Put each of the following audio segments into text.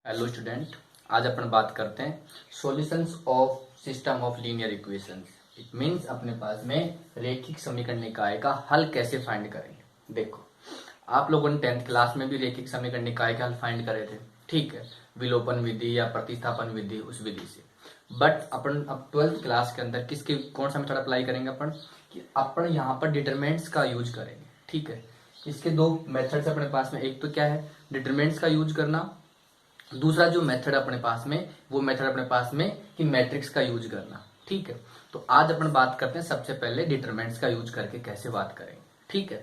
Hello student, आज अपन बात करते हैं solutions of system of linear equations. It means अपने पास में रैखिक समीकरण निकाय का हल कैसे फाइंड करेंगे। देखो, आप लोगों ने 10th क्लास में भी रैखिक समीकरण निकाय का हल फाइंड करे थे, ठीक है, विलोपन विधि या प्रतिस्थापन विधि, उस विधि से। बट अपन अब 12th क्लास के अंदर किसके कौन सा मेथड अप्लाई करेंगे अपन कि अपन यहाँ पर डिटरमिनेंट्स का यूज करेंगे, ठीक है। इसके दो मेथड्स अपने पास में, एक तो क्या है डिटरमिनेंट्स का यूज करना, दूसरा जो मेथड अपने पास में वो मेथड अपने पास में कि मैट्रिक्स का यूज करना, ठीक है। तो आज अपन बात करते हैं सबसे पहले डिटरमिनेंट्स का यूज करके कैसे बात करेंगे, ठीक है।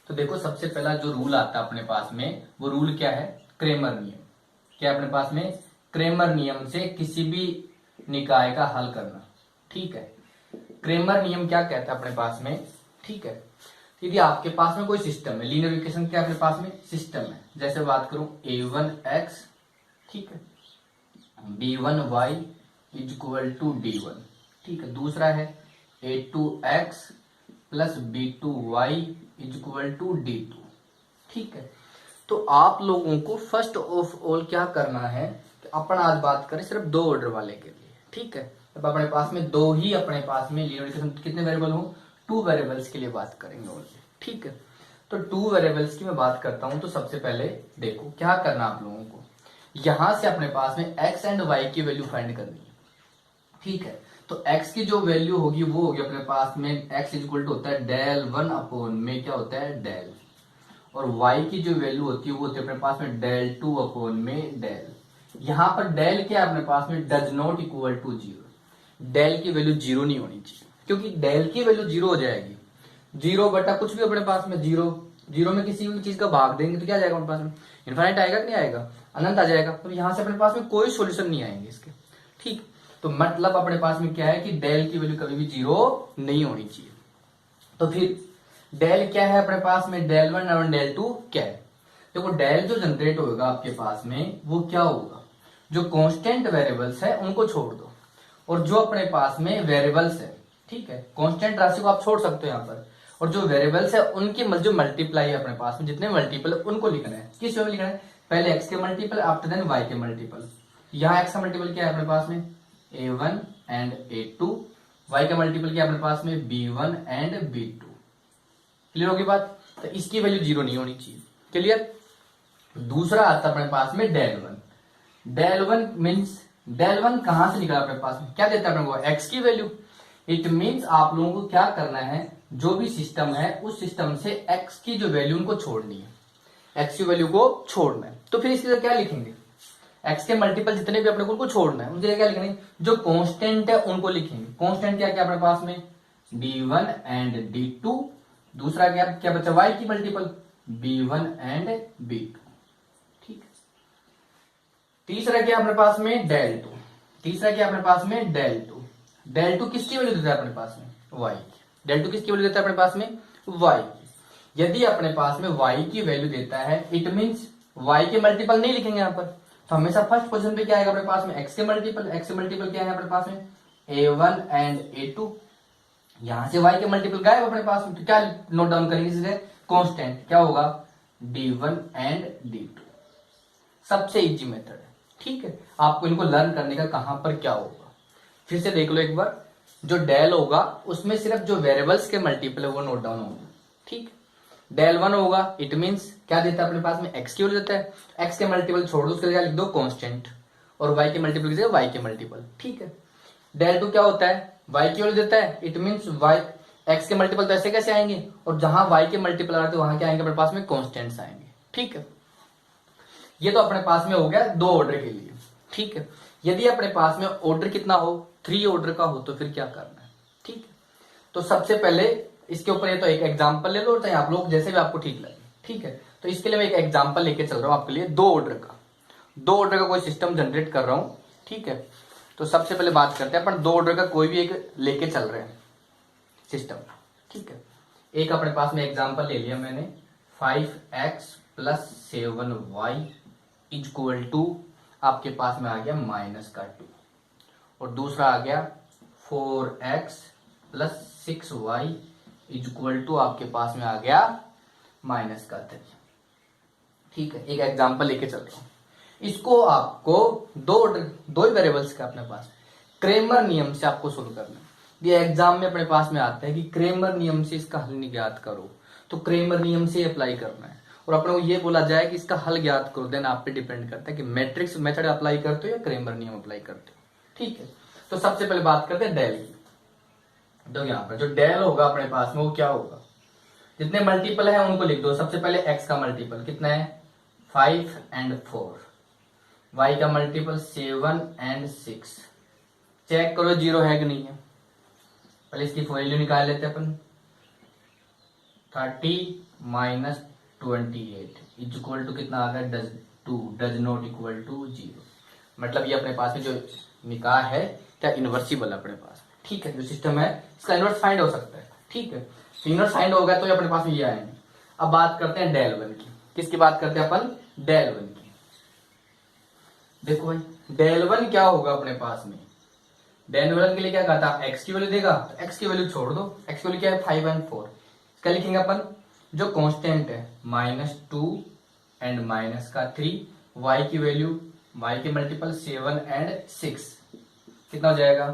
तो देखो, सबसे पहला जो रूल आता है अपने पास में वो रूल क्या है, क्रेमर नियम। क्या अपने पास में क्रेमर नियम से किसी भी निकाय का हल करना, ठीक है। क्रेमर नियम क्या कहता है अपने पास में, ठीक है। यदि आपके पास में कोई सिस्टम है, लीनियर इक्वेशन क्या अपने पास में सिस्टम है, जैसे बात करूं a1x, ठीक है, b1y is equal to d1, ठीक है। दूसरा है a2x plus b2y is equal to d2, ठीक है। तो आप लोगों को फर्स्ट ऑफ ऑल क्या करना है कि अपन आज बात करें सिर्फ दो ऑर्डर वाले के लिए, ठीक है। अब अपने पास में दो ही अपने पास में लीनियर इक्वेशन कितने वेरिएबल हो, 2 वेरिएबल्स के लिए बात करेंगे ओनली, ठीक है। तो 2 वेरिएबल्स की मैं बात करता हूं। तो सबसे पहले देखो क्या करना आप लोगों को, यहां से अपने पास में x एंड y की वैल्यू फाइंड करनी है, ठीक है। तो x की जो वैल्यू होगी वो होगी अपने पास में x इज इक्वल टू होता है डेल 1 अपॉन में क्या होता है डेल, और y की जो वैल्यू होती है वो होती है अपने पास में डेल 2 अपॉन में डेल। यहां पर डेल क्या है अपने पास में does not equal to 0, del की वैल्यू 0 नहीं होनी चाहिए, क्योंकि डेल की वैल्यू 0 हो जाएगी। 0 बटा कुछ भी अपने पास में 0, 0 में किसी भी चीज का भाग देंगे तो क्या जाएगा अपने पास में, इनफाइनाइट आएगा कि नहीं आएगा, अनंत आ जाएगा। तो यहां से अपने पास में कोई सॉल्यूशन नहीं आएंगे इसके, ठीक। तो मतलब अपने पास में क्या है कि डेल की वैल्यू कभी भी 0 नहीं होनी चाहिए। तो फिर डेल क्या है अपने पास में, डेल 1 और डेल 2 क्या है। देखो, डेल जो जनरेट होगा आपके पास में वो क्या होगा, जो कांस्टेंट वेरिएबल्स है उनको छोड़ दो, और जो अपने पास में वेरिएबल्स है, ठीक है, कांस्टेंट राशि को आप छोड़ सकते हो यहाँ पर, और जो वेरिएबल्स है उनकी जो मल्टीप्लाई है अपने पास में जितने मल्टीपल उनको लिखना है। किस वे में लिखना है, पहले x के मल्टीपल आफ्टर देन y के मल्टीपल। यहाँ x का मल्टीपल क्या है अपने पास में a1 एंड a2, y का मल्टीपल क्या है अपने पास में b1 एंड b2। क्लियर होगी बात। तो इसकी वैल्यू 0 नहीं होनी चाहिए, क्लियर। दूसरा आता है अपने पास में डेल 1। डेल 1 मीन्स डेल 1 कहां से निकला अपने पास में, क्या देता है अपने को x की वैल्यू। इट मीन्स आप लोगों को क्या करना है, जो भी सिस्टम है उस सिस्टम से x की जो वैल्यू उनको छोड़नी है, x की वैल्यू को छोड़ना है। तो फिर इसके लिए क्या लिखेंगे, x के मल्टीपल जितने भी अपने को उनको छोड़ना है, उनके लिए क्या लिखेंगे, जो कांस्टेंट है उनको लिखेंगे। कांस्टेंट क्या क्या अपने पास में d1 एंड d2, दूसरा क्या क्या बचा y की मल्टीपल b1 एंड b2, ठीक। तीसरा क्या अपने पास में डेल 2, तीसरा क्या अपने पास में डेल 2। डेल 2 किसकी वैल्यू देता है अपने पास में y की, डेल 2 किसकी वैल्यू देता है अपने पास में y की। यदि अपने पास में y की वैल्यू देता है इट मींस y के मल्टीपल नहीं लिखेंगे यहाँ पर, तो हमेशा फर्स्ट पोजीशन पे क्या आएगा अपने पास में x के मल्टीपल। x के मल्टीपल क्या है अपने पास में a1 एंड a2, यहां से y के मल्टीपल गायब अपने पास में, तो क्या नोट डाउन करेंगे इससे, कांस्टेंट क्या होगा d1 एंड d2। सबसे इजी मेथड है, ठीक है। आपको इनको लर्न करने का कहां पर क्या होगा, फिर से देख लो एक बार। जो डेल होगा उसमें सिर्फ जो वेरिएबल्स के मल्टीपल है वो नोट डाउन होंगे, ठीक। डेल 1 होगा इट मींस क्या देता है अपने पास में x की वैल्यू देता है, x के मल्टीपल छोड़ दो, उसके लिए लिख दो कांस्टेंट, और y के मल्टीपल की जगह y के मल्टीपल, ठीक है। डेल 2 क्या होता है, y की वैल्यू देता है, इट मींस y x के मल्टीपल तो ऐसे कैसे आएंगे, और जहां y के मल्टीपल आते हैं वहां क्या आएंगे अपने पास में कांस्टेंट्स आएंगे, ठीक है। ये तो अपने पास में हो गया दो ऑर्डर के लिए, ठीक है। यदि अपने पास में ऑर्डर कितना हो, 3 ऑर्डर का हो, तो फिर क्या करना है, ठीक है। तो सबसे पहले इसके ऊपर ये तो एक एग्जांपल ले लो, चाहे आप लोग जैसे भी आपको ठीक लगे, ठीक है। तो इसके लिए मैं एक एग्जांपल लेके चल रहा हूं आपके लिए, दो ऑर्डर का कोई सिस्टम जनरेट कर रहा हूं, ठीक है। तो सबसे पहले बात करते हैं अपन दो ऑर्डर का कोई भी एक लेके चल रहे हैं सिस्टम, ठीक है। एक अपने पास में एग्जांपल ले लिया मैंने 5x plus 7y is equal to आपके पास में आ गया -2, और दूसरा आ गया 4x plus 6y is equal to आपके पास में आ गया -3, ठीक है। एक एग्जांपल लेके चल रहा हूं। इसको आपको दो ही वेरिएबल्स का अपने पास क्रेमर नियम से आपको सोल्व करना है। ये एग्जाम में अपने पास में आता है कि क्रेमर नियम से इसका हल ज्ञात करो, तो क्रेमर नियम से अप्लाई करना है। और अपने को ये बोला जाए कि इसका हल ज्ञात करो, देन आप पे डिपेंड करता है कि मैट्रिक्स मेथड अप्लाई करते हो या क्रेमर नियम अप्लाई करते हो। ठीक है, तो सबसे पहले बात करते हैं डेल की। तो यहाँ पर जो डेल होगा अपने पास में वो क्या होगा, जितने मल्टीपल है उनको लिख दो। सबसे पहले x का मल्टीपल कितना है 5 and 4, y का मल्टीपल 7 and 6। चेक करो जीरो है कि नहीं है, पहले इसकी वैल्यू निकाल लेते हैं अपन। 30 माइनस 28 इज इक्वल टू कितना आ गया 2, डज नॉट इक्वल टू 0। मतलब ये अपने पास में जो निकाह है क्या इनवर्सिबल है अपने पास। ठीक है, जो सिस्टम है इसका इनवर्स फाइंड हो सकता है। ठीक है, इनवर्स फाइंड होगा तो ये अपने पास में ये आएंगे। अब बात करते हैं डेल वन की। किसकी बात करते हैं अपन, डेल वन की। देखो भाई डेल वन क्या होगा अपने पास में, डेल वन के लिए क्या कहा था, एक्स की वैल्यू देगा तो एक्स की वैल्यू छोड़ दो। एक्स की वैल्यू क्या है 5 and 4। इसका लिखेंगे अपन जो कांस्टेंट है -2 एंड -3, y की वैल्यू y के मल्टीपल 7 and 6 कितना हो जाएगा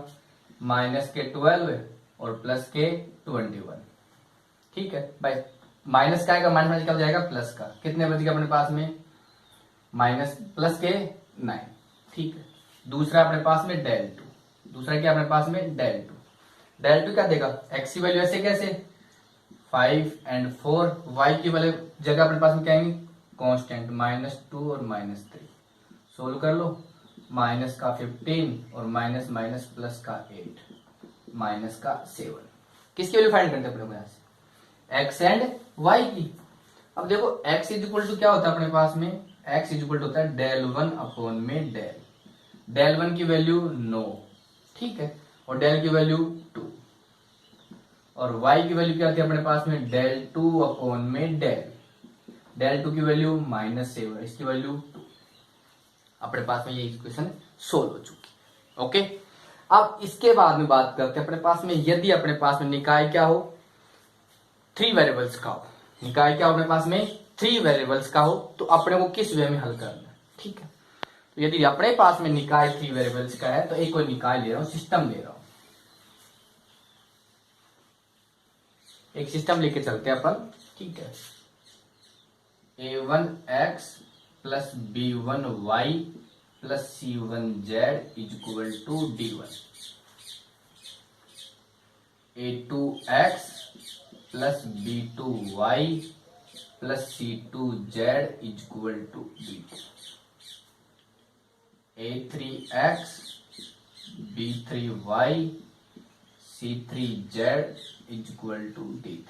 -12 और +21। ठीक है भाई, माइनस का आएगा माइनस क्या हो जाएगा प्लस का, कितने बच गए अपने पास में -9। ठीक है, दूसरा अपने पास में डेल 2, दूसरा क्या अपने पास में डेल 2। डेल 2 क्या देगा, एक्स की वैल्यू ऐसे कैसे 5 and 4, y की वैल्यू जगह अपने पास में क्या आएंगे कांस्टेंट -2 और -3। सोल्व कर लो, माइनस का 15 और माइनस माइनस प्लस का 8 माइनस का 7। किसकी वैल्यू फाइंड करते हैं अपने को यहाँ से, x एंड y की। अब देखो x इज इक्वल टू क्या होता है अपने पास में, x इज इक्वल टू होता है डेल 1 अपॉन में डेल 1 की वैल्यू 9। ठीक है, और डेल की वैल्यू 2 और y की वैल्यू क्या आती है अपने पास में डेल 2 अपॉन में डेल 2 की वैल्यू -7, इसकी वैल्यू 2। अपने पास में ये इक्वेशन सोल्व हो चुकी। ओके, अब इसके बाद में बात करते हैं अपने पास में, यदि अपने पास में निकाय क्या हो 3 वेरिएबल्स का हो, निकाय क्या हो अपने पास में 3 वेरिएबल्स का हो, तो अपने को किस वे में हल करना है। ठीक है, तो यदि अपने पास में निकाय 3 वेरिएबल्स का है तो एक कोई निकाय ले रहा हूं, सिस्टम ले रहा हूं, एक सिस्टम लेके चलते हैं अपन। ठीक है, a1x plus b1y plus c1z is equal to d1, a2x plus b2y plus c2z is equal to d2, a3x b3y c3z is equal to d3।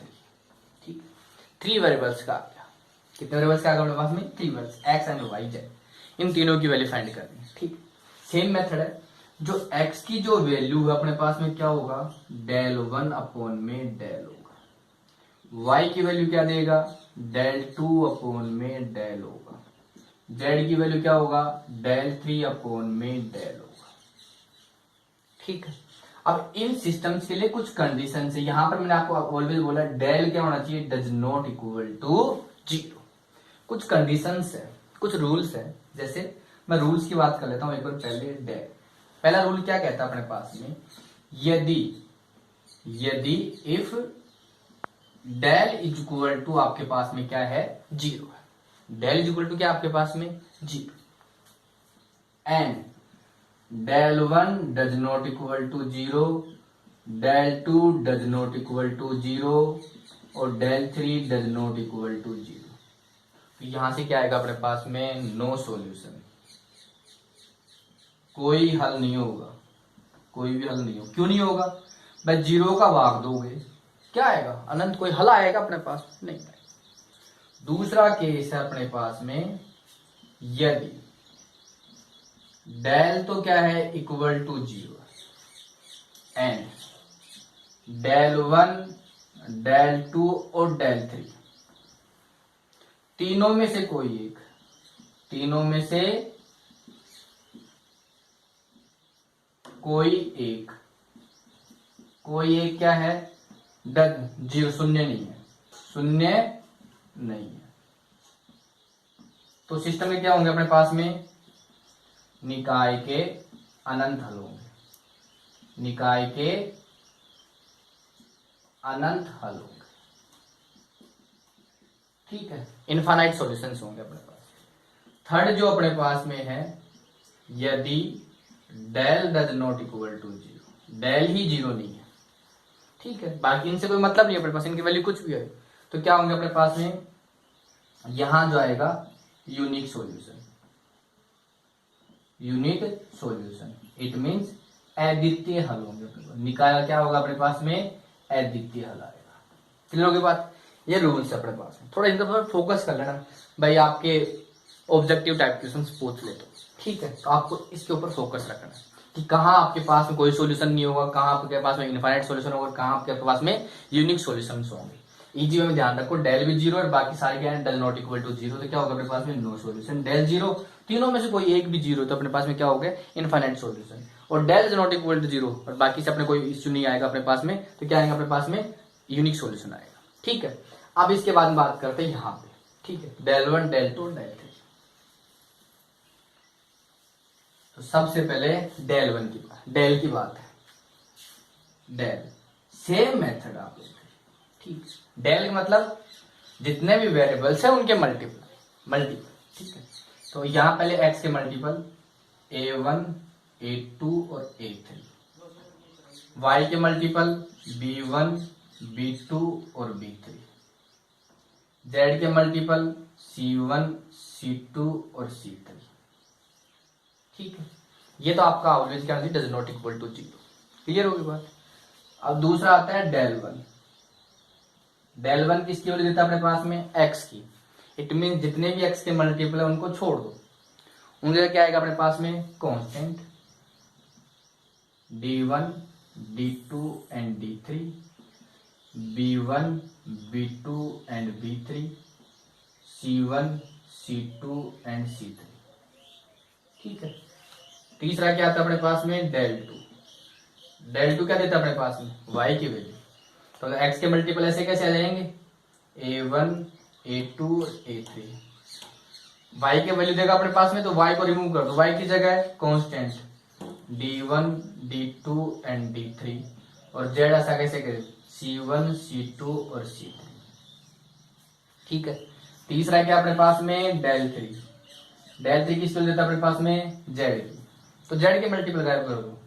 ठीक, 3 वेरिएबल्स का आ गया। कितने वेरिएबल्स का आ गया अपने पास में 3 variables, x and y z, इन तीनों की वैल्यू फाइंड करनी है। ठीक, सेम मेथड है, जो x की जो वैल्यू है अपने पास में क्या होगा डेल 1 अपॉन में डेल होगा, y की वैल्यू क्या देगा डेल 2 अपॉन में डेल होगा, z की वैल्यू क्या होगा डेल 3 अपॉन में डेल होगा। ठीक है, अब इन सिस्टम्स के लिए कुछ कंडीशन है। यहां पर मैंने आपको ऑलवेज बोला डेल क्या होना चाहिए डज नॉट इक्वल टू 0। कुछ कंडीशंस है, कुछ रूल्स है। जैसे मैं रूल्स की बात कर लेता हूं एक बार पहले। डेल पहला रूल क्या कहता है अपने पास में, यदि if del is equal to आपके पास में क्या है 0 है, डेल इज इक्वल टू क्या आपके पास में 0, and del 1 does not equal to 0, del 2 does not equal to 0 और del 3 does not equal to 0। तो यहां से क्या आएगा अपने पास में नो सॉल्यूशन, कोई हल नहीं होगा, कोई भी हल नहीं होगा। क्यों नहीं होगा भाई, 0 का भाग दोगे क्या आएगा अनंत, कोई हल आएगा अपने पास नहीं। दूसरा केस है अपने पास में, यदि डेल तो क्या है equal to 0 and del 1 del 2 और डेल 3 तीनों में से कोई एक, तीनों में से कोई एक क्या है डज 0, शून्य नहीं है, शून्य नहीं है, तो सिस्टम में क्या होंगे अपने पास में निकाय के अनंत हल होंगे, निकाय के अनंत हल होंगे, ठीक है, इनफाइनाइट सॉल्यूशंस होंगे अपने पास। थर्ड जो अपने पास में है, यदि del does not equal to zero, del ही जीरो नहीं है, ठीक है, बाकी इनसे कोई मतलब नहीं है अपने पास, इनकी वैल्यू कुछ भी है, तो क्या होंगे अपने पास में, यहां जो आएगा unique solution, unique solution, it means अद्वितीय हल होंगे। निकाय क्या होगा अपने पास में, अद्वितीय हल आएगा। क्लियर होगी बात, ये रूल्स है अपने पास में, थोड़ा इनका थोड़ा फोकस कर लेना भाई, आपके ऑब्जेक्टिव टाइप क्वेश्चन पूछ ले तो, ठीक है, तो आपको इसके ऊपर फोकस रखना है कि कहाँ आपके पास में कोई सॉल्यूशन नहीं होगा, कहाँ आपके पास में इनफाइनाइट सॉल्यूशन होगा, कहाँ आपके पास में यूनिक सॉल्यूशंस होंगे। इजी वे में ध्यान रखो, डेल भी जीरो और बाकी सारे क्या है, del not equal to zero, तो क्या होगा अपने पास में, नो सॉल्यूशन। डेल जीरो, तीनों में से कोई एक भी जीरो, तो अपने पास में क्या हो गया, इनफाइनाइट सॉल्यूशन। और del is not equal to zero और बाकी से अपने कोई इश्यू नहीं आएगा अपने पास में, तो क्या आएगा अपने पास में, यूनिक सॉल्यूशन आएगा, ठीक है। अब इसके बाद में बात करते हैं यहाँ पे, ठीक है, del one, del two, del three. तो सबसे पहले डेल वन की बात, डेल की बात है, डेल सेम मेथड आप लेते हैं, ठीक, डेल का मतलब जितने भी वेरिएबल्स हैं उनके मल्टीपल, ठीक है। तो यहां पहले x के मल्टीपल a1, a2 और a3, y के मल्टीपल b1, b2 और b3, z के मल्टीपल c1, c2 और c3, ठीक है। ये तो आपका ऑलवेज क्या है, does not equal to zero, clear होगी बात। अब दूसरा आता है डेल वन, डेल वन किसकी वैल्यू देता है अपने पास में, x की, इट मीन जितने भी x के मल्टीपल है उनको छोड़ दो, उनके क्या आएगा अपने पास में, constant d1, d2 and d3, b1, b2 and b3, c1, c2 and c3, ठीक है। तीसरा क्या आता है अपने पास में, डेल टू, डेल टू क्या देता है अपने पास में, y की वैल्यू, तो x के मल्टीपल ऐसे कैसे आ जाएंगे, a1, a2 a3, y के वैल्यू देगा अपने पास में, तो y को रिमूव कर दो, y की जगह है constant d1, d2 and d3, और z ऐसा कैसे करें, c1, c2 और c3, ठीक है। तीसरा क्या अपने पास में, डेल थ्री, डेल थ्री किस वैल्यू देता है अपने पास में, z की, तो z के मल्टीपल गायब कर दो,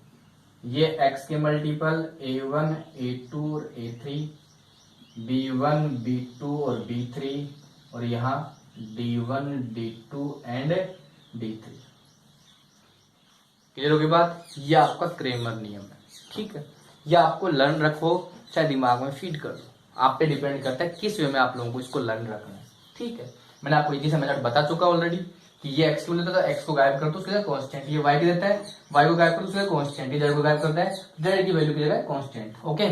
ये x के मल्टीपल a1, a2 और a3, b1, b2 और b3, और यहाँ d1, d2 and d3, clear होगी बात। ये आपका क्रेमर नियम है, ठीक है, ये आपको लर्न रखो चाहे दिमाग में फीड कर दो, आप पे डिपेंड करता है किस वे में आप लोगों को इसको लर्न रखना है, ठीक है। मैंने आपको इजी सा मेथड बता चुका ऑलरेडी कि ये x को लेता है, x को गायब कर दो उसके कांस्टेंट, ये y की देता है, y को गायब कर दो उसके कांस्टेंट, ये z को गायब करता है, z की वैल्यू की जगह कांस्टेंट, ओके।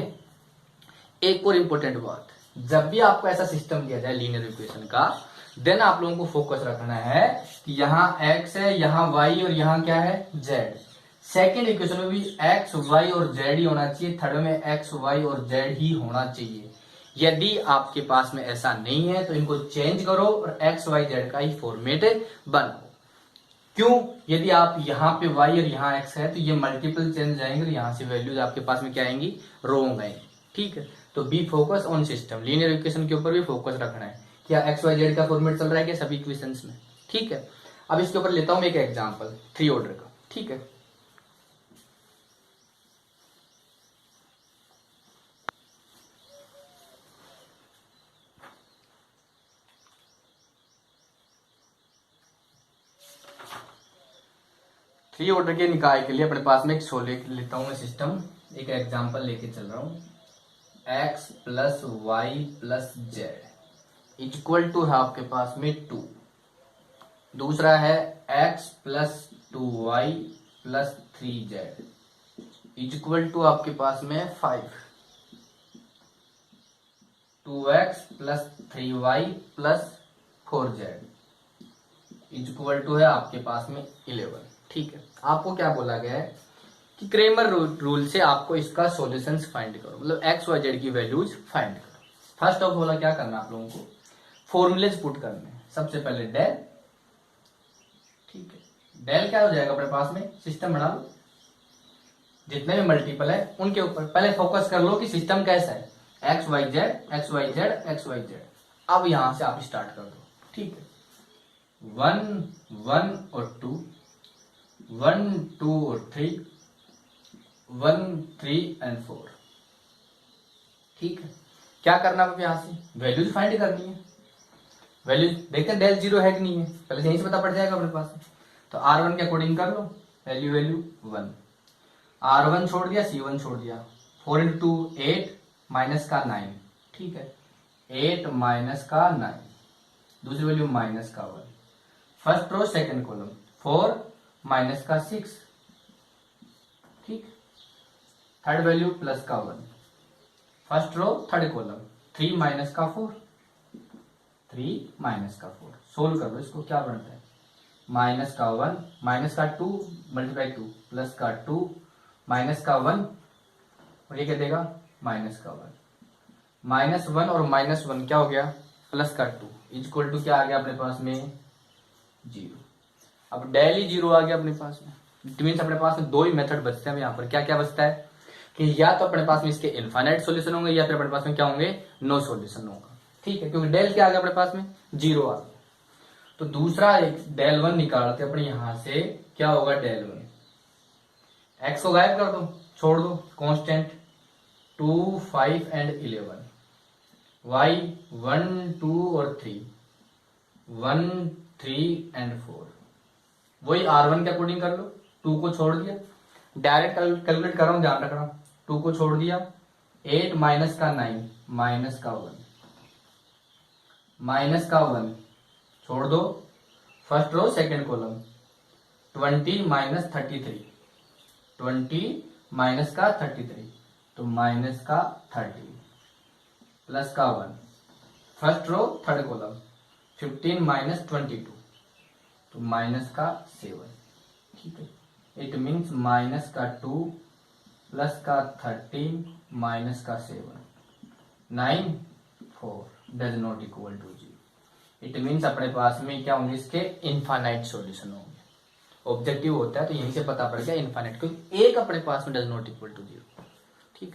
एक और इंपॉर्टेंट बात, जब भी आपको ऐसा सिस्टम दिया जाए लीनियर इक्वेशन का, देन आप लोगों को फोकस रखना है कि यहाँ x है, यहाँ y और यहाँ क्या है, z। सेकेंड इक्वेशन में भी x, y और z ही होना चाहिए, थर्ड में x, y और z ही होना चाहिए। यदि आपके पास में ऐसा नहीं है तो इनको चेंज करो और x, y, z का ही फॉर्मेट बनाओ। क्यों, यदि आप यहाँ पे y और यहाँ x है तो ये मल्टीपल चेंज जाएंगे और यहाँ से वैल्यूज आपके पास में क्या आएंगी, रॉन्ग आएंगी, ठीक है। तो B focus on system, linear equation के ऊपर भी फोकस रखना है, क्या x, y, z का फॉर्मेट चल रहा है क्या सभी इक्वेशंस में, ठीक है। अब इसके ऊपर लेता हूं मैं एक एग्जांपल 3 ऑर्डर का, ठीक है। थ्री ऑर्डर के निकाय के लिए अपने पास में एक सोले लेता हूं मैं सिस्टम, एक एग्जांपल लेके चल रहा हूं, x plus y plus z equal to है आपके पास में 2। दूसरा है x plus 2y plus 3z equal to आपके पास में 5। 2x plus 3y plus 4z equal to है आपके पास में 11, ठीक है। आपको क्या बोला गया है कि क्रेमर रूल से आपको इसका सॉल्यूशंस फाइंड करो, मतलब एक्स वाई जेड की वैल्यूज फाइंड करो। फर्स्ट ऑफ ऑल क्या करना आप लोगों को, फॉर्मूलेज पुट करने हैं। सबसे पहले डेल, ठीक है, डेल क्या हो जाएगा अपने पास में, सिस्टम बना लो, जितने भी मल्टीपल है उनके ऊपर पहले फोकस कर लो कि सिस्टम कैसा है, x Y z x Y z x Y z. अब यहां से आप स्टार्ट कर दो, ठीक है, 1 1 और 2, 1 2 और 3, 1 3 एंड 4। ठीक है, क्या करना है यहां से, वैल्यूज फाइंड करनी है। वैल्यूज देखते हैं डेल जीरो है कि नहीं है, पहले से यहीं से पता पड़ जाएगा अपने पास। तो R1 के अकॉर्डिंग कर लो, वैल्यू वैल्यू 1, R1 छोड़ दिया, C1 छोड़ दिया, 4 × 2 8 माइनस का 9, ठीक है, 8 माइनस का 9, दूसरी वैल्यू माइनस का 1, first row second column 4 minus का 6, ठीक, थर्ड वैल्यू प्लस का 1, first row third column 3 minus का 4, 3 माइनस का 4। सोल्व कर लो इसको, क्या बनता है, माइनस का 1 माइनस का 2 मल्टीप्लाई 2 प्लस का 2 माइनस का 1 और ये क्या देगा माइनस का 1, -1 और -1 क्या हो गया प्लस का 2 इक्वल टू क्या आ गया अपने पास में 0। अब डेल ही 0 आ गया अपने पास में। इट मीन्स अपने पास में दो ही मेथड बचते हैं यहाँ पर। क्या क्या बचता है कि या तो अपने पास में इसके इनफाइनाइट सॉल्यूशन होंगे या फिर अपने पास में क्या होंगे नो सॉल्यूशन होगा, ठीक है, क्योंकि डेल क्या आ गया अपने पास में 0 आ गया। तो दूसरा एक डेल 1 निकालते अपने यहां से, क्या होगा डेल 1, एक्स को गायब कर दो, छोड़ दो कांस्टेंट 2 5 एंड 11, वाई 1 2 और 3, 1 3 एंड 4, वही R1 के अकॉर्डिंग कर लो, 2 को छोड़ दिया, डायरेक्ट कैलकुलेट कर रहा हूं ध्यान रखना, 2 को छोड़ दिया, 8 माइनस का 9 माइनस का 1, माइनस का 1 छोड़ दो, first row second column 20 minus 33, 20 minus का 33 तो माइनस का 30 प्लस का 1, first row third column 15 minus 22 तो माइनस का 7, ठीक है, इट मीन्स माइनस का 2 प्लस का 13 माइनस का 7, 9 4 does not equal to 0। It means अपने पास में क्या होंगे इसके इनफाइनाइट सॉल्यूशन होंगे। ऑब्जेक्टिव होता है तो यहीं से पता पड़ गया इनफाइनाइट, क्योंकि एक अपने पास में डज नॉट इक्वल टू 0, ठीक।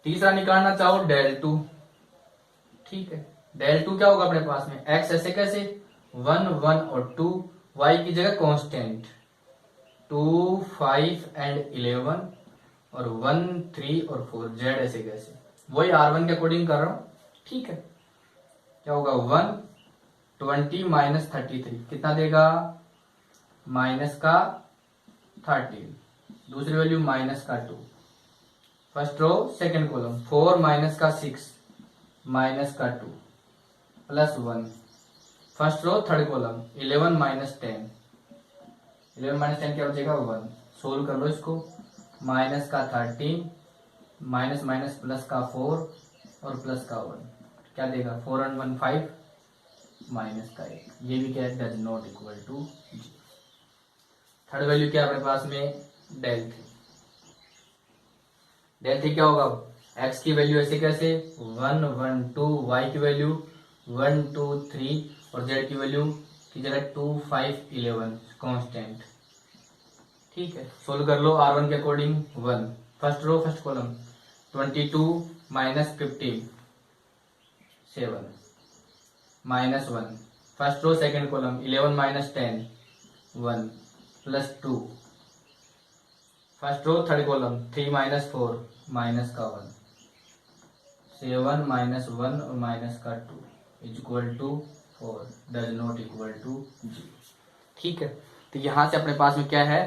तीसरा निकालना चाहो डेल 2, ठीक है, डेल 2 क्या होगा अपने पास में, एक्स ऐसे कैसे 1 1 और 2, वाई की जगह कांस्टेंट 2 5 एंड 11 और 1 3 और 4, जेड ऐसे कैसे, वही R1 के अकॉर्डिंग कर रहा हूं, ठीक है, क्या होगा 1 20 माइनस 33 कितना देगा माइनस का 13, दूसरी वैल्यू माइनस का 2, first row second column 4 minus का 6 माइनस का 2 plus 1, first row third column 11 minus 10, 11 minus 10 क्या बचेगा 1, सोल्व कर लो इसको, माइनस का 13 माइनस माइनस प्लस का 4 और प्लस का 1 क्या देगा 4 और 1 5 माइनस का 1, ये भी क्या है does not equal to 0। Third value क्या है अपने पास में डेल 3, डेल 3 क्या होगा, एक्स की वैल्यू ऐसे कैसे 1 1 2, वाई की वैल्यू 1 2 3 और जेड की वैल्यू की जगह 2 5 11 कांस्टेंट, ठीक है, सोल्व कर लो R1 के according 1, first row first column 22 minus 15 7 minus 1, first row second column 11 minus 10 1 plus 2, first row third column 3 minus 4 minus का 1, 7 माइनस 1 और माइनस का 2 is equal to 4 does not equal to 0, ठीक है। तो यहां से अपने पास में क्या है,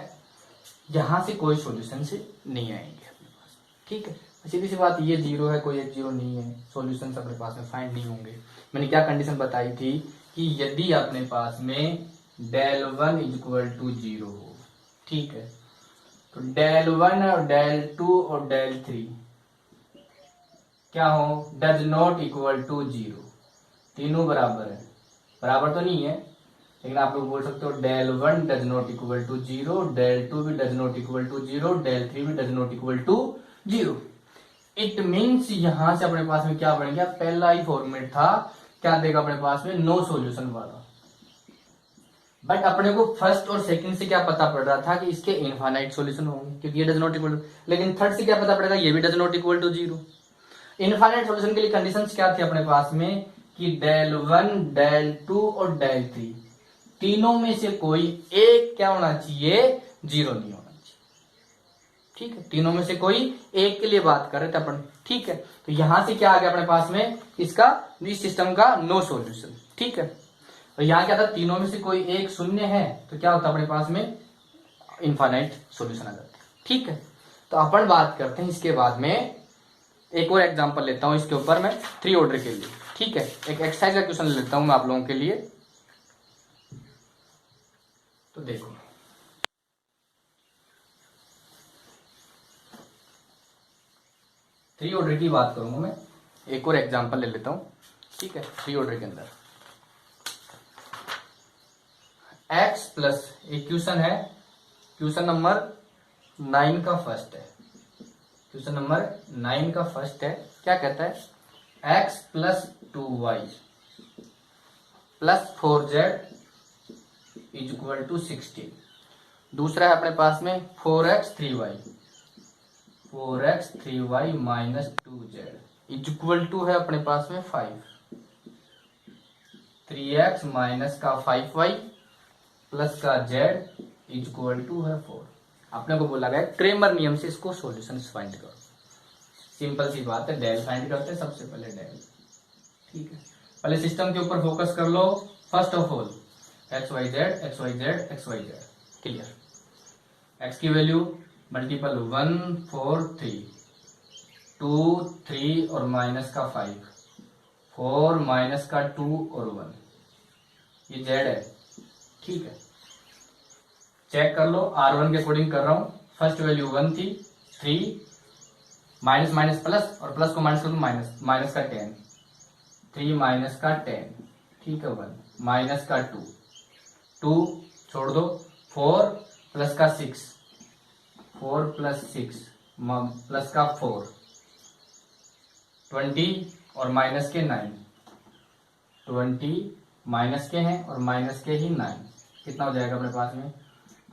यहां से कोई सॉल्यूशन से नहीं आएंगे अपने पास, ठीक है, सीधी सी बात, ये 0 है, कोई एक 0 नहीं है, सॉल्यूशन अपने पास में फाइंड नहीं होंगे। मैंने क्या कंडीशन बताई थी कि यदि अपने पास में डेल 1 इज इक्वल टू 0 हो, ठीक है, तो डेल 1 और डेल 2 और डेल 3 क्या हो डज नॉट इक्वल टू 0, तीनों बराबर है, बराबर तो नहीं है लेकिन आप लोग बोल सकते हो del 1 does not equal to 0, del 2 भी does not equal to 0, del 3 भी does not equal to 0। It means यहां से अपने पास में क्या बन गया, पहला ही फॉर्मेट था, क्या देगा अपने पास में नो सॉल्यूशन वाला, बट अपने को फर्स्ट और सेकंड से क्या पता पड़ रहा था कि इसके इनफाइनाइट सॉल्यूशन होंगे, क्योंकि ये डज नॉट इक्वल टू, लेकिन थर्ड से क्या पता पड़ेगा, ये भी does not equal to 0। Infinite solution के लिए कंडीशंस क्या थी अपने पास में कि डेल 1, डेल 2 और डेल 3 तीनों में से कोई एक क्या होना चाहिए, 0 नहीं होना चाहिए। ठीक है, तीनों में से कोई एक के लिए बात कर रहे थे अपन। ठीक है, तो यहां से क्या आ गया अपने पास में, इसका इस सिस्टम का नो सॉल्यूशन। ठीक है, तो यहां क्या था, तीनों में से कोई एक शून्य है, तो क्या होता अपने पास में, इनफाइनाइट सॉल्यूशन आ जाता है। ठीक है, तो अपन बात करते हैं इसके बाद में, एक और एग्जांपल लेता हूं इसके ऊपर मैं 3 ऑर्डर के लिए। ठीक है, एक एक्सरसाइज का क्वेश्चन लेता हूं मैं आप लोगों के लिए। तो देखो, थ्री ऑर्डर की बात करूंगा मैं, एक और एग्जांपल ले लेता हूं। ठीक है, 3 ऑर्डर के अंदर x प्लस एक क्वेश्चन है, क्वेश्चन नंबर 9 का फर्स्ट है, क्वेश्चन नंबर 9 का फर्स्ट है। क्या कहता है, x plus 2y plus 4z is equal to 16। दूसरा है अपने पास में 4x 3y minus 2z is equal to है अपने पास में 5। 3x माइनस का 5y प्लस का z इज इक्वल टू है 4। आपने को बोला गया क्रेमर नियम से इसको सॉल्यूशन फाइंड करो। सिंपल सी बात है, डेल फाइंड करते हैं सबसे पहले डेल। ठीक है, पहले सिस्टम के ऊपर फोकस कर लो। First of all X Y Z clear. X की वैल्यू मल्टीपल 1 4 3 2 3 और माइनस का 5 4 माइनस का 2 और 1, ये जेड है। ठीक है, चेक कर लो, R1 के अकॉर्डिंग कर रहा हूं। फर्स्ट वैल्यू 1 थी, 3 माइनस माइनस प्लस और प्लस को माइनस कर दो माइनस, माइनस का 10 3 माइनस का 10। ठीक है, 1 माइनस का 2 छोड़ दो, 4 प्लस का 6 4 प्लस 6 प्लस का 4 20 और माइनस के 9 20 माइनस के हैं और माइनस के ही 9, कितना हो जाएगा अपने पास में,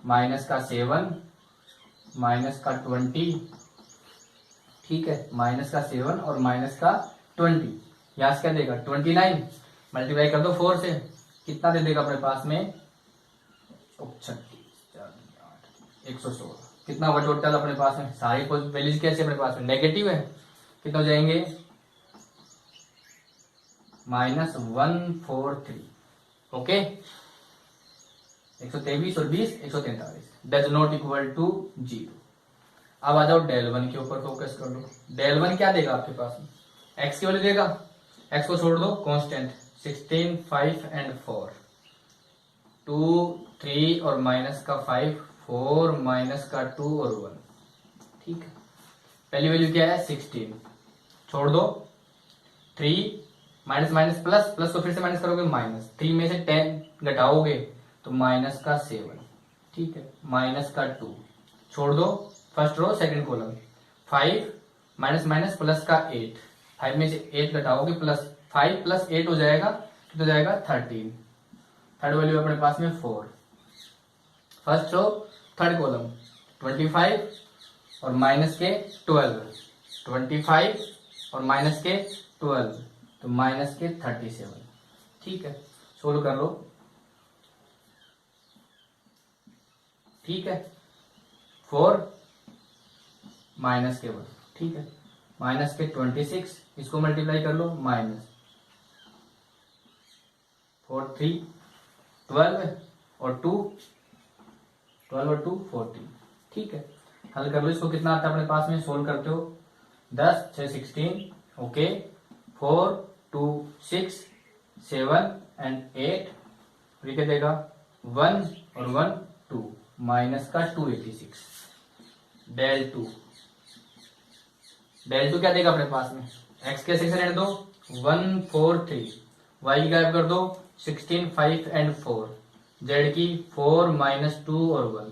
माइनस का 7 माइनस का 20। ठीक है, माइनस का 7 और माइनस का 20, यहां से क्या देगा 29 मल्टीप्लाई कर दो 4 से, कितना दे देगा अपने पास में 116। कितना हुआ टोटल अपने पास में, सारी वैल्यूज कैसे अपने पास में नेगेटिव है, कितना हो जाएंगे -143। ओके, 123 और 20 143 डज नॉट इक्वल टू 0। अब आ जाओ डेल 1 के ऊपर फोकस कर लो। डेल 1 क्या देगा आपके पास में, एक्स की वैल्यू देगा, एक्स को छोड़ दो कांस्टेंट 16 5 एंड 4 2 3 और माइनस का 5 4 माइनस का 2 और 1। ठीक है, पहली वैल्यू क्या है 16, छोड़ दो 3 माइनस माइनस प्लस, प्लस को फिर से माइनस करोगे माइनस, 3 में से 10 घटाओगे तो माइनस का 7। ठीक है, माइनस का 2 छोड़ दो, first row second column 5 minus minus plus का 8, 5 में से 8 घटाओगे प्लस 5 प्लस 8 हो जाएगा, कितना हो जाएगा 13। थर्ड वैल्यू अपने पास में 4, फर्स्ट रो थर्ड कॉलम 25 और माइनस के 12 25 और माइनस के 12 तो माइनस के 37। ठीक है, सोल्व कर लो। ठीक है, 4 माइनस के 1। ठीक है, माइनस के 26, इसको मल्टीप्लाई कर लो माइनस 4 3 12 और 2 12 और 2 14। ठीक है, हल कर लो इसको, कितना आता है अपने पास में, सोल्व करते हो 10 6 16। ओके, 4 2 6 7 एंड 8 लिख देगा 1 और 1 2 माइनस का 286। डेल 2 क्या देगा अपने पास में, एक्स के सेक्शन रहने दो 1 4 3, वाई की गायब कर दो 16 5 एंड 4, जेड की 4 माइनस 2 और 1।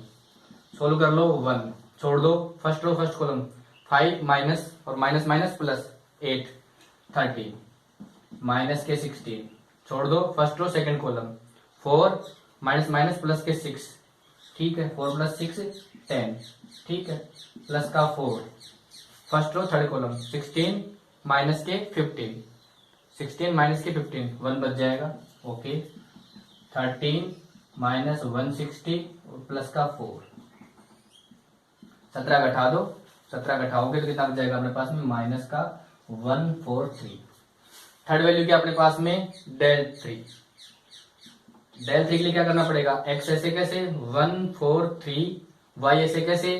सोल्व कर लो 1 छोड़ दो, first row first column 5 minus और माइनस माइनस प्लस 8 13 माइनस के 16 छोड़ दो, first row second column 4 minus minus plus के 6, ठीक है, 4 + 6 10, ठीक है, प्लस का 4, first row third column 16 minus के 15, 16 माइनस के 15 1 बच जाएगा, ओके, 13 माइनस 160 और प्लस का 4, 17 घटा दो, 17 घटाओगे तो कितना बच जाएगा अपने पास में माइनस का 143। थर्ड वैल्यू क्या अपने पास में del 3, del 3 के लिए क्या करना पड़ेगा, x ऐसे कैसे 143, y ऐसे कैसे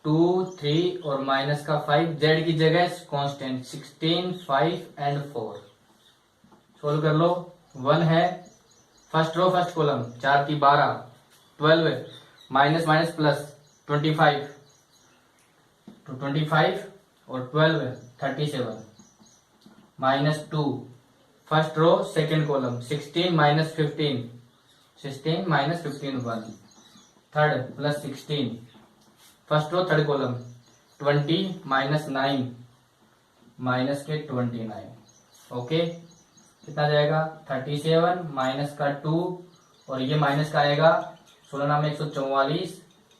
2 3 और माइनस का 5, z की जगह कांस्टेंट 16 5 एंड 4, सोल्व कर लो, 1 है फर्स्ट रो फर्स्ट कॉलम 4 की 12, 12 माइनस माइनस प्लस 25 तो 25 और 12 37 minus 2 first row second column 16 minus 15, 16 minus 15 1, third plus 16 first row third column 20 minus 9 minus के 29, ओके, कितना जाएगा 37 माइनस का 2 और ये माइनस का आएगा 16 नाम 144,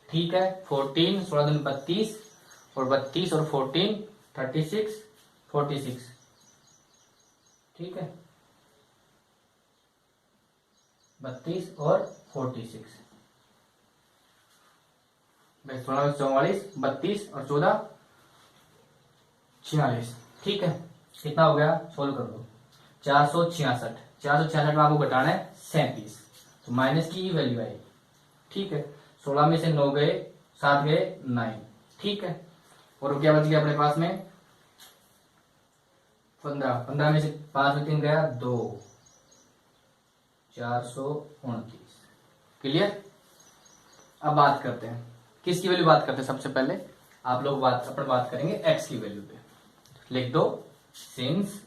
ठीक है, 14 16 दिन 32 और 32 और 14 36 46, ठीक है, 32 और 46, 16 44 32 और 14 46, ठीक है, कितना हो गया सोल्व कर दो, 466, 466 में आपको घटाना है 37, तो माइनस की वैल्यू आई, ठीक है, 16 में से 9 गए 7 गए 9, ठीक है, और क्या बच गया अपने पास में 15, 15 में से 5 में 3 गया 2, 429, क्लियर। अब बात करते हैं किसकी वैल्यू बात करते हैं, सबसे पहले आप लोग बात करेंगे x की वैल्यू पे, लिख दो सिंस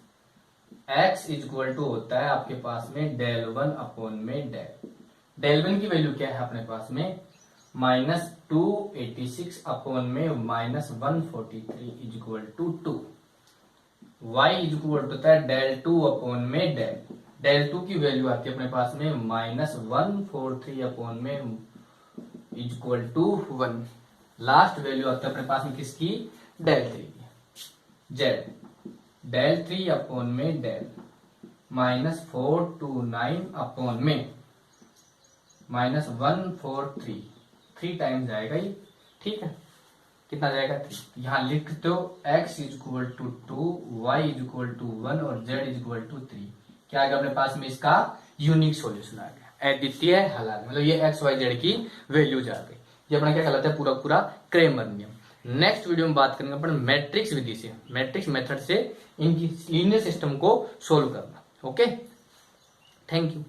x इक्वल टू होता है आपके पास में del 1 अपॉन में del 1 की वैल्यू क्या है अपने पास में -286 अपॉन में -143 equal to 2, y equal to होता है del 2 अपॉन में del 2 की वैल्यू आती है अपने पास में -143 अपॉन में इक्वल टू 1, लास्ट वैल्यू आता है अपने पास में किसकी del 3 की, z del 3 अपॉन में del -429 अपॉन में -143, 3 टाइम्स जाएगा ये, ठीक है, कितना जाएगा 3, यहाँ लिख दो x equal to 2, y equal to 1 और z इक्वल टू 3, क्या आएगा अपने पास में इसका यूनिक सॉल्यूशन आ गया, अद्वितीय हल आ गया, मतलब ये x y z की वैल्यूज आ गई, ये अपना क्या कहलाता है पूरा पूरा क्रेमर नियम। नेक्स्ट वीडियो में बात करेंगे अपन मैट्रिक्स विधि से, मैट्रिक्स मेथड से इनकी लीनियर सिस्टम को सोल्व करना, ओके, थैंक यू।